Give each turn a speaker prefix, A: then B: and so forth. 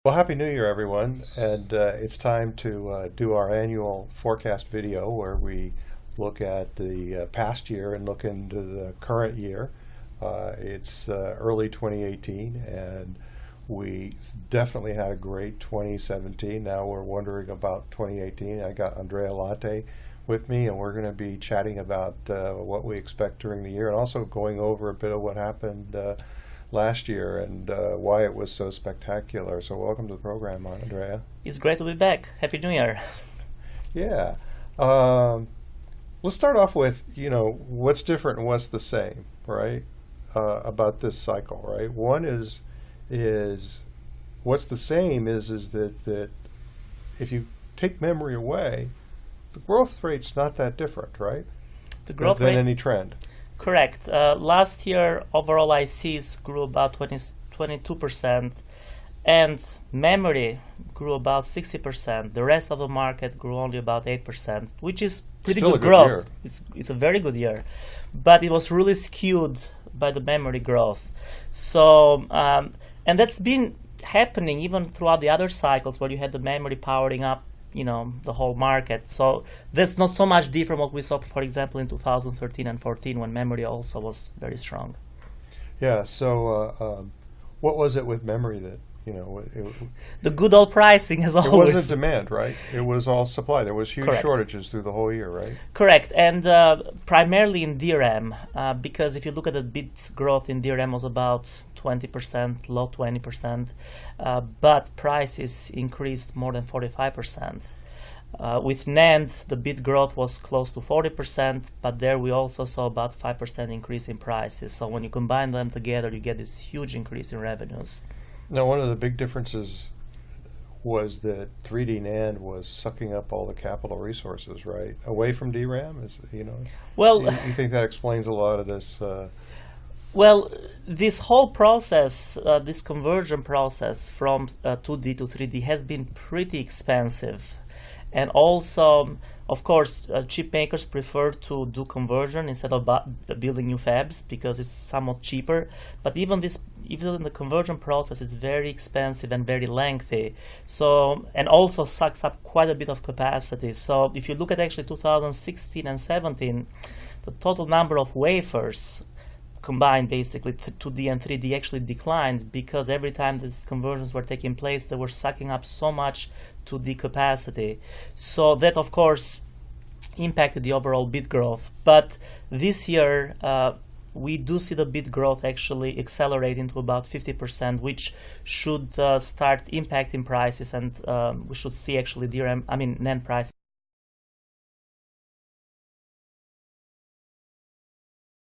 A: Well, Happy New Year, everyone. And it's time to do our annual forecast video where we look at the past year and look into the current year. It's early 2018, and we definitely had a great 2017. Now we're wondering about 2018. I got Andrea Lati with me, and we're going to be chatting about what we expect during the year and also going over a bit of what happened last year and why it was so spectacular. So welcome to the program, Andrea.
B: It's great to be back. Happy New Year.
A: Yeah. Let's start off with, what's different and what's the same, right, about this cycle, right? One is what's the same is that if you take memory away, the growth rate's not that different, right?
B: The growth
A: than
B: rate,
A: any trend.
B: correct. Last year, overall ICs grew about 22%, and memory grew about 60%. The rest of the market grew only about 8%, which is pretty
A: Still
B: good
A: a good
B: growth.
A: year.
B: It's a very good year, but it was really skewed by the memory growth. So, and that's been happening even throughout the other cycles where you had the memory powering up the whole market. So that's not so much different what we saw, for example, in 2013 and 14 when memory also was very strong.
A: Yeah, so what was it with memory that,
B: The good old pricing as
A: it
B: always.
A: wasn't demand, right? It was all supply. There was huge
B: Correct.
A: shortages through the whole year, right?
B: Correct, and primarily in DRAM, because if you look at the bit growth in DRAM was about 20%, low 20%, but prices increased more than 45%. With NAND, the bit growth was close to 40%, but there we also saw about 5% increase in prices. So when you combine them together, you get this huge increase in revenues.
A: Now, one of the big differences was that 3D NAND was sucking up all the capital resources, right? Away from DRAM,
B: Well,
A: you think that explains a lot of this?
B: Well, this whole process, this conversion process from 2D to 3D has been pretty expensive. And also, of course, chip makers prefer to do conversion instead of building new fabs because it's somewhat cheaper. But even in the conversion process, it's very expensive and very lengthy. So, and also sucks up quite a bit of capacity. So if you look at actually 2016 and 17, the total number of wafers combined, basically 2D and 3D, actually declined because every time these conversions were taking place, they were sucking up so much 2D capacity. So that, of course, impacted the overall bit growth. But this year, we do see the bit growth actually accelerating to about 50%, which should start impacting prices, and we should see actually NAND prices